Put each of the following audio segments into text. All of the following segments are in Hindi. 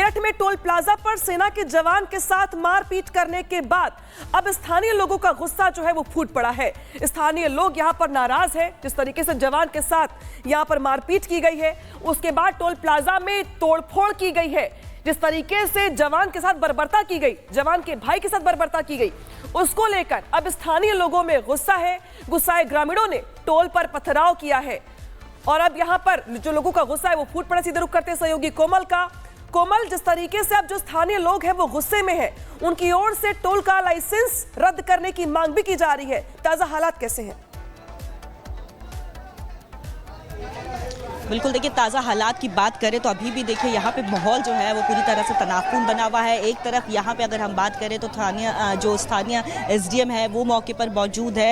मेरठ में टोल प्लाजा पर सेना के जवान के साथ मारपीट करने के बाद अब स्थानीय लोगों का गुस्सा जो है वो फूट पड़ा है। स्थानीय लोग यहां पर नाराज हैं। जिस तरीके से जवान के साथ यहां पर मारपीट की गई है, उसके बाद टोल प्लाजा में तोड़फोड़ की गई है, जिस तरीके से जवान के साथ बर्बरता की गई, जवान के भाई के साथ बर्बरता की गई, उसको लेकर अब स्थानीय लोगों में गुस्सा है। गुस्साए ग्रामीणों ने टोल पर पथराव किया है और अब यहां पर जो लोगों का गुस्सा है वो फूट पड़ा। सीधे रुख करते हैं सहयोगी कोमल का। कोमल, जिस तरीके से अब जो स्थानीय लोग हैं वो गुस्से में हैं, उनकी ओर से टोल का लाइसेंस रद्द करने की मांग भी की जा रही है। ताजा हालात कैसे हैं? बिल्कुल, देखिए ताज़ा हालात की बात करें तो अभी भी देखिए यहाँ पे माहौल जो है वो पूरी तरह से तनावपूर्ण बना हुआ है। एक तरफ यहाँ पे अगर हम बात करें तो स्थानीय एसडीएम है वो मौके पर मौजूद है,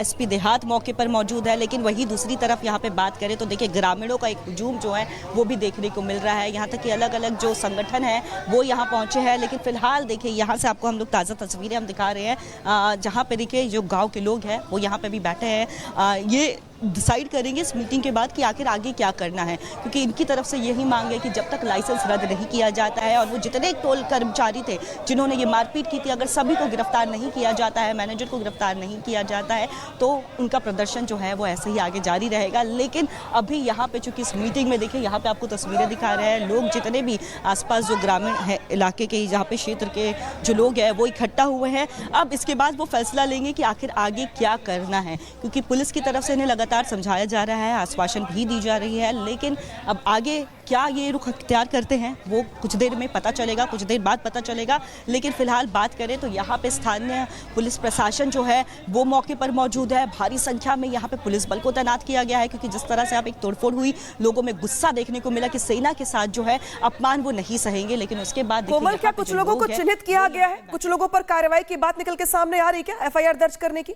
एसपी देहात मौके पर मौजूद है, लेकिन वही दूसरी तरफ यहाँ पे बात करें तो देखिए ग्रामीणों का एक हुजूम जो है वो भी देखने को मिल रहा है। यहाँ तक कि अलग अलग जो संगठन है वो यहाँ पहुँचे हैं, लेकिन फिलहाल देखिए यहाँ से आपको हम लोग ताज़ा तस्वीरें हम दिखा रहे हैं जहाँ पे देखिए जो गाँव के लोग हैं वो यहाँ पे भी बैठे हैं। ये डिसाइड करेंगे इस मीटिंग के बाद कि आखिर आगे क्या करना है, क्योंकि इनकी तरफ से यही मांग है कि जब तक लाइसेंस रद्द नहीं किया जाता है और वो जितने टोल कर्मचारी थे जिन्होंने ये मारपीट की थी, अगर सभी को गिरफ्तार नहीं किया जाता है, मैनेजर को गिरफ्तार नहीं किया जाता है, तो उनका प्रदर्शन जो है वो ऐसे ही आगे जारी रहेगा। लेकिन अभी यहाँ पे चूंकि इस मीटिंग में देखिए यहाँ पे आपको तस्वीरें दिखा रहे हैं, लोग जितने भी आसपास जो ग्रामीण है इलाके के, जहाँ पे क्षेत्र के जो लोग हैं वो इकट्ठा हुए हैं। अब इसके बाद वो फैसला लेंगे कि आखिर आगे क्या करना है, क्योंकि पुलिस की तरफ से इन्हें लगातार समझाया जा रहा है, आश्वासन भी दी जा रही है, लेकिन अब आगे क्या ये रुख अख्तियार करते हैं वो कुछ देर में पता चलेगा, कुछ देर बाद पता चलेगा। लेकिन फिलहाल बात करें तो यहाँ पे स्थानीय पुलिस प्रशासन जो है वो मौके पर मौजूद है। भारी संख्या में यहाँ पे पुलिस बल को तैनात किया गया है, क्योंकि जिस तरह से आप एक तोड़फोड़ हुई, लोगों में गुस्सा देखने को मिला कि सेना के साथ जो है अपमान वो नहीं सहेंगे। लेकिन उसके बाद कोमल, क्या कुछ लोगों को चिन्हित किया गया है? कुछ लोगों पर कार्रवाई की बात निकल के सामने आ रही क्या, एफआईआर दर्ज करने की?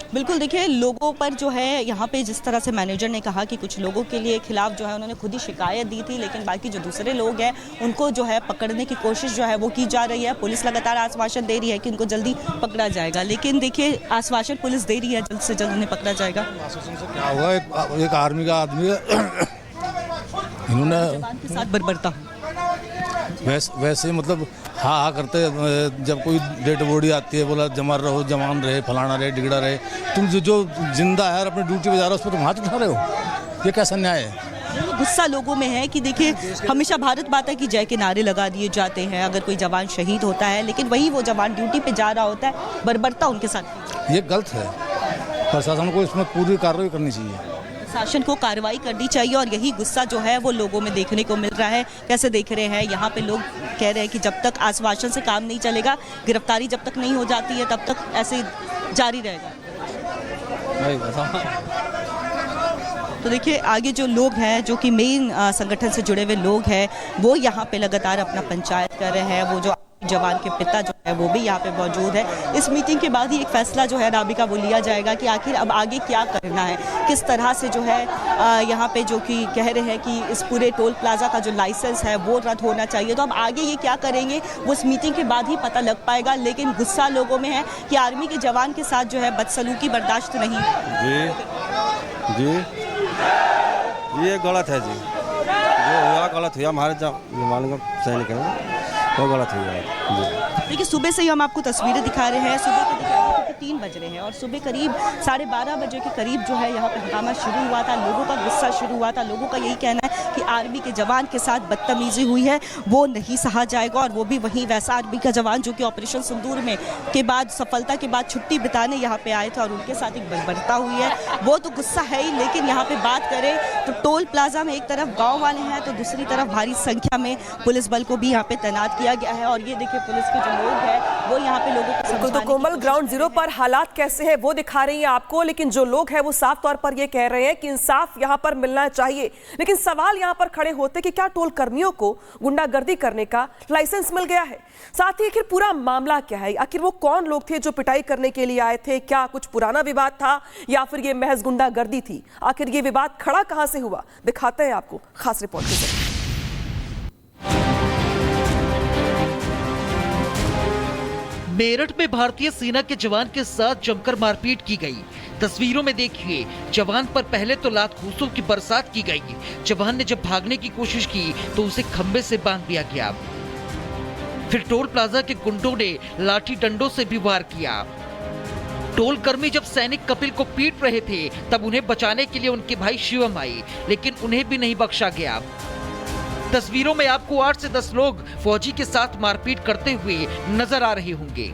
बिल्कुल, देखिए लोगों पर जो है यहाँ पे जिस तरह से मैनेजर ने कहा कि कुछ लोगों के लिए खिलाफ जो है उन्होंने खुद ही शिकायत दी थी, लेकिन बाकी जो दूसरे लोग हैं उनको जो है पकड़ने की कोशिश जो है वो की जा रही है। पुलिस लगातार आश्वासन दे रही है कि उनको जल्दी पकड़ा जाएगा, लेकिन देखिए आश्वासन पुलिस दे रही है जल्द से जल्द उन्हें पकड़ा जाएगा। आश्वासन से क्या हुआ, एक आर्मी का आदमी इन्होंने जवान के साथ बर्बरता वैसे मतलब हाँ करते, जब कोई डेड बॉडी आती है बोला जमा रहो, जवान रहे, फलाना रहे, डिगड़ा रहे। तुम जो जिंदा है और अपनी ड्यूटी पे जा रहे हो उस पर तुम हाथ उठा रहे हो, ये कैसा न्याय है? गुस्सा लोगों में है कि देखिए हमेशा भारत माता की जय के नारे लगा दिए जाते हैं अगर कोई जवान शहीद होता है, लेकिन वही वो जवान ड्यूटी पे जा रहा होता है, बर्बरता उनके साथ। ये गलत है, प्रशासन को इसमें पूरी कार्रवाई करनी चाहिए, शासन को कार्रवाई करनी चाहिए। और यही गुस्सा जो है वो लोगों में देखने को मिल रहा है। कैसे देख रहे हैं यहाँ पे लोग कह रहे हैं कि जब तक आश्वासन से काम नहीं चलेगा, गिरफ्तारी जब तक नहीं हो जाती है तब तक ऐसे जारी रहेगा। तो देखिए आगे जो लोग हैं जो कि मेन संगठन से जुड़े हुए लोग हैं वो यहाँ पे लगातार अपना पंचायत कर रहे हैं। वो जो जवान के पिता जो है वो भी यहाँ पे मौजूद है। इस मीटिंग के बाद ही एक फैसला जो है राबिका वो लिया जाएगा कि आखिर अब आगे क्या करना है, किस तरह से जो है यहाँ पे जो कि कह रहे हैं कि इस पूरे टोल प्लाजा का जो लाइसेंस है वो रद्द होना चाहिए। तो अब आगे ये क्या करेंगे वो इस मीटिंग के बाद ही पता लग पाएगा, लेकिन गुस्सा लोगों में है कि आर्मी के जवान के साथ जो है बदसलूकी बर्दाश्त नहीं। जी ये गलत है जी, जो हुआ गलत हुआ, हमारे जवान का सैनिक है वो गलत हुआ। देखिए सुबह से ही हम आपको तस्वीरें दिखा रहे हैं, सुबह के दिखा रहे हैं, 3 बज रहे हैं और सुबह करीब 12:30 बजे के करीब जो है यहाँ पे हंगामा शुरू हुआ था, लोगों का गुस्सा शुरू हुआ था। लोगों का यही कहना है कि आर्मी के जवान के साथ बदतमीजी हुई है वो नहीं सहा जाएगा, और वो भी वही वैसा आर्मी का जवान जो कि ऑपरेशन सिंदूर में के बाद सफलता के बाद छुट्टी बिताने यहाँ पे आए थे और उनके साथ एक बर्बरता हुई है, वो तो गुस्सा है ही। लेकिन यहाँ पे बात करें तो टोल प्लाजा में एक तरफ गाँव वाले हैं तो दूसरी तरफ भारी संख्या में पुलिस बल को भी यहाँ पे तैनात किया गया है। और ये देखिए पुलिस के जो लोग हैं वो यहाँ पे लोगों को समझाने तो कोमल, ग्राउंड जीरो पर हालात कैसे हैं वो दिखा रही है आपको, लेकिन जो लोग हैं वो साफ तौर पर ये कह रहे हैं कि इंसाफ यहाँ पर मिलना चाहिए। लेकिन सवाल यहाँ पर खड़े होते कि क्या टोल कर्मियों को गुंडागर्दी करने का लाइसेंस मिल गया है? साथ ही आखिर पूरा मामला क्या है? आखिर वो कौन लोग थे जो पिटाई करने के लिए आए थे? क्या कुछ पुराना विवाद था या फिर ये महज गुंडागर्दी थी? आखिर ये विवाद खड़ा कहां से हुआ, दिखाते हैं आपको खास रिपोर्ट के जरिए। मेरठ में भारतीय सेना के जवान के साथ जमकर मारपीट की गई, तस्वीरों में देखिए, जवान पर पहले तो लात घूंसों की बरसात की गई। जवान ने जब भागने की कोशिश की तो उसे खंबे से बांध दिया गया। फिर टोल प्लाजा के गुंडों ने लाठी डंडों से भी वार किया। टोल कर्मी जब सैनिक कपिल को पीट रहे थे तब उन्हें बचाने के लिए उनके भाई शिवम आए, लेकिन उन्हें भी नहीं बख्शा गया। तस्वीरों में आपको 8 से 10 लोग फौजी के साथ मारपीट करते हुए नजर आ रहे होंगे।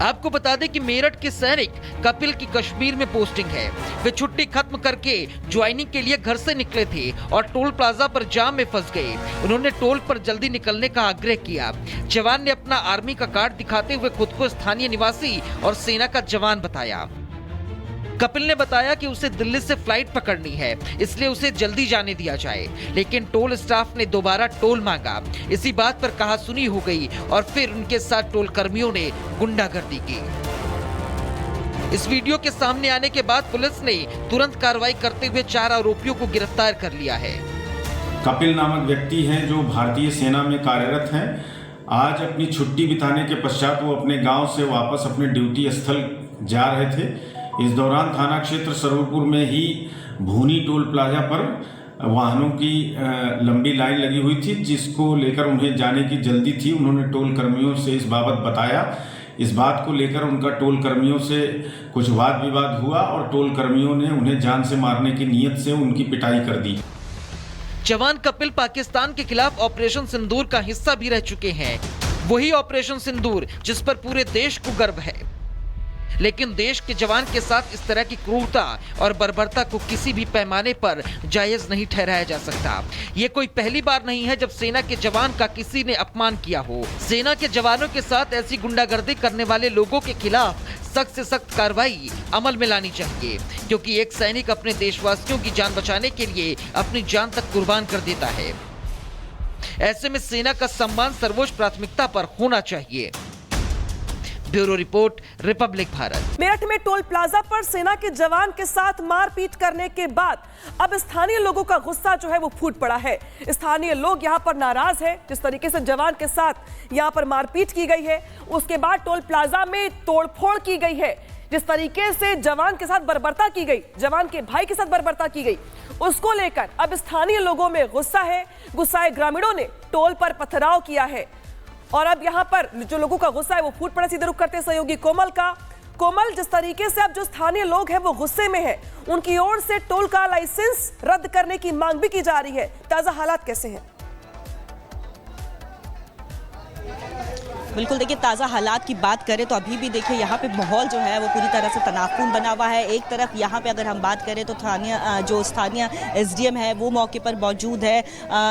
आपको बता दें कि मेरठ के सैनिक कपिल की कश्मीर में पोस्टिंग है। वे छुट्टी खत्म करके ज्वाइनिंग के लिए घर से निकले थे और टोल प्लाजा पर जाम में फंस गए। उन्होंने टोल पर जल्दी निकलने का आग्रह किया। जवान ने अपना आर्मी का कार्ड दिखाते हुए खुद को स्थानीय निवासी और सेना का जवान बताया। कपिल ने बताया कि उसे दिल्ली से फ्लाइट पकड़नी है, इसलिए उसे जल्दी जाने दिया जाए, लेकिन टोल स्टाफ ने दोबारा टोल मांगा। इसी बात पर कहासुनी हो गई और फिर उनके साथ टोल कर्मियों ने गुंडागर्दी की। इस वीडियो के सामने आने के बाद पुलिस ने तुरंत कार्रवाई करते हुए 4 आरोपियों को गिरफ्तार कर लिया है। कपिल नामक व्यक्ति हैं जो भारतीय सेना में कार्यरत हैं। आज अपनी छुट्टी बिताने के पश्चात वो अपने गांव से वापस अपने ड्यूटी स्थल जा रहे थे। इस दौरान थाना क्षेत्र सरवरपुर में ही भूनी टोल प्लाजा पर वाहनों की लंबी लाइन लगी हुई थी, जिसको लेकर उन्हें जाने की जल्दी थी। उन्होंने टोल कर्मियों से इस बाबत बताया। इस बात को लेकर उनका टोल कर्मियों से कुछ वाद विवाद हुआ और टोल कर्मियों ने उन्हें जान से मारने की नीयत से उनकी पिटाई कर दी। जवान कपिल पाकिस्तान के खिलाफ ऑपरेशन सिंदूर का हिस्सा भी रह चुके हैं। वही ऑपरेशन सिंदूर जिस पर पूरे देश को गर्व है, लेकिन देश के जवान के साथ इस तरह की क्रूरता और बर्बरता को किसी भी पैमाने पर जायज नहीं ठहराया जा सकता। ये कोई पहली बार नहीं है जब सेना के जवान का किसी ने अपमान किया हो। सेना के जवानों के साथ ऐसी गुंडागर्दी करने वाले लोगों के खिलाफ सख्त से सख्त कार्रवाई अमल में लानी चाहिए, क्योंकि एक सैनिक अपने देशवासियों की जान बचाने के लिए अपनी जान तक कुर्बान कर देता है। ऐसे में सेना का सम्मान सर्वोच्च प्राथमिकता पर होना चाहिए। Bureau report, Republic Bharat. Meerut में टोल प्लाजा पर सेना के जवान के साथ मारपीट करने के बाद अब स्थानीय लोगों का गुस्सा जो है वो फूट पड़ा है। स्थानीय लोग यहां पर नाराज है। जिस तरीके से जवान के साथ यहां पर मारपीट की गई है, उसके बाद टोल प्लाजा में तोड़फोड़ की गई है। जिस तरीके से जवान के साथ बर्बरता की गई, जवान के भाई के साथ बर्बरता की गई, उसको लेकर अब स्थानीय लोगों में गुस्सा है। गुस्साए ग्रामीणों ने टोल पर पथराव किया है और अब यहां पर जो लोगों का गुस्सा है वो फूट पड़ा। सीधे रुख करते हैं सहयोगी कोमल का। कोमल, जिस तरीके से अब जो स्थानीय लोग हैं वो गुस्से में हैं, उनकी ओर से टोल का लाइसेंस रद्द करने की मांग भी की जा रही है। ताजा हालात कैसे हैं? बिल्कुल, देखिए ताज़ा हालात की बात करें तो अभी भी देखिए यहाँ पे माहौल जो है वो पूरी तरह से तनावपूर्ण बना हुआ है। एक तरफ यहाँ पे अगर हम बात करें तो जो स्थानीय एसडीएम है वो मौके पर मौजूद है,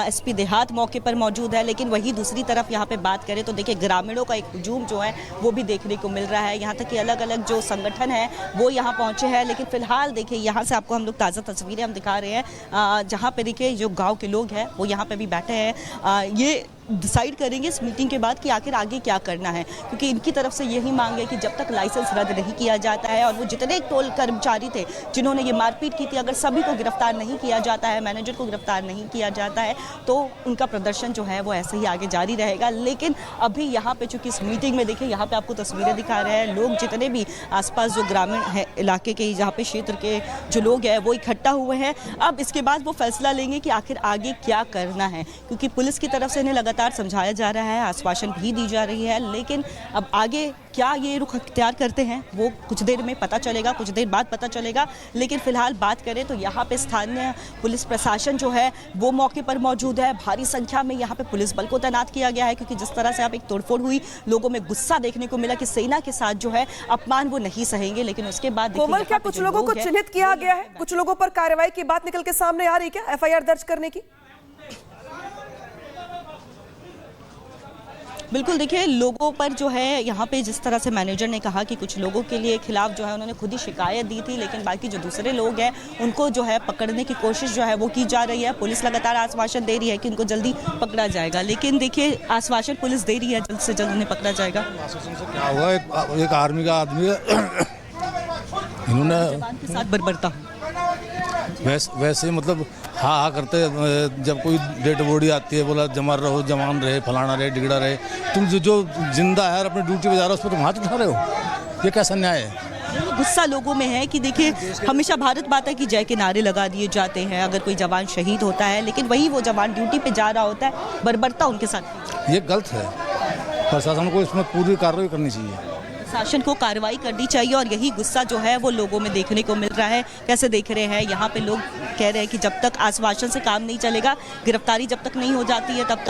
एसपी देहात मौके पर मौजूद है, लेकिन वही दूसरी तरफ यहाँ पे बात करें तो देखिए ग्रामीणों का एक हुजूम जो है वो भी देखने को मिल रहा है। यहाँ तक कि अलग अलग जो संगठन है वो यहाँ पहुँचे हैं, लेकिन फिलहाल देखिए यहाँ से आपको हम लोग ताज़ा तस्वीरें हम दिखा रहे हैं, जहाँ पे देखिए जो गाँव के लोग हैं वो यहाँ पे भी बैठे हैं। ये डिसाइड करेंगे इस मीटिंग के बाद कि आखिर आगे क्या करना है, क्योंकि इनकी तरफ से यही मांग है कि जब तक लाइसेंस रद्द नहीं किया जाता है और वो जितने टोल कर्मचारी थे जिन्होंने ये मारपीट की थी, अगर सभी को गिरफ्तार नहीं किया जाता है, मैनेजर को गिरफ्तार नहीं किया जाता है, तो उनका प्रदर्शन जो है वो ऐसे ही आगे जारी रहेगा। लेकिन अभी यहाँ पे चूंकि इस मीटिंग में देखिए यहाँ पे आपको तस्वीरें दिखा रहे हैं, लोग जितने भी आसपास जो ग्रामीण है इलाके के, जहाँ पे क्षेत्र के जो लोग हैं वो इकट्ठा हुए हैं। अब इसके बाद वो फैसला लेंगे कि आखिर आगे क्या करना है, क्योंकि पुलिस की तरफ से इन्हें लगातार समझाया जा रहा है, आश्वासन भी दी जा रही है, लेकिन अब आगे क्या ये रुख अख्तियार करते हैं वो कुछ देर में पता चलेगा, कुछ देर बाद पता चलेगा। लेकिन फिलहाल बात करें तो यहाँ पे स्थानीय पुलिस प्रशासन जो है वो मौके पर मौजूद है। भारी संख्या में यहाँ पे पुलिस बल को तैनात किया गया है, क्योंकि जिस तरह से आप एक तोड़फोड़ हुई, लोगों में गुस्सा देखने को मिला कि सेना के साथ जो है अपमान वो नहीं सहेंगे। लेकिन उसके बाद कोमल, क्या कुछ लोगों को चिन्हित किया गया है? कुछ लोगों पर कार्रवाई की बात निकल के सामने आ रही क्या, एफआईआर दर्ज करने की? बिल्कुल, देखिए लोगों पर जो है यहाँ पे जिस तरह से मैनेजर ने कहा कि कुछ लोगों के लिए खिलाफ जो है उन्होंने खुद ही शिकायत दी थी, लेकिन बाकी जो दूसरे लोग हैं उनको जो है पकड़ने की कोशिश जो है वो की जा रही है। पुलिस लगातार आश्वासन दे रही है कि उनको जल्दी पकड़ा जाएगा, लेकिन देखिए आश्वासन पुलिस दे रही है जल्द से जल्द उन्हें पकड़ा जाएगा। आश्वासन से क्या हुआ, एक आर्मी का आदमी इन्होंने जवान के साथ बर्बरता वैसे मतलब हाँ करते, जब कोई डेड बॉडी आती है बोला जमर रहो, जवान रहे, फलाना रहे, डिगड़ा रहे। तुम जो जिंदा है और अपनी ड्यूटी पे जा रहे हो उस पर तुम हाथ उठा रहे हो, ये कैसा न्याय है? गुस्सा लोगों में है कि देखिए हमेशा भारत माता की जय के नारे लगा दिए जाते हैं अगर कोई जवान शहीद होता है, लेकिन वही वो जवान ड्यूटी पे जा रहा होता है, बर्बरता उनके साथ। ये गलत है, प्रशासन को इसमें पूरी कार्रवाई करनी चाहिए। शासन को कार्रवाई करनी चाहिए और यही गुस्सा जो है वो लोगों में देखने को मिल रहा है। कैसे देख रहे हैं यहाँ पे लोग कह रहे हैं कि जब तक आश्वासन से काम नहीं चलेगा, गिरफ्तारी जब तक नहीं हो जाती है तब तक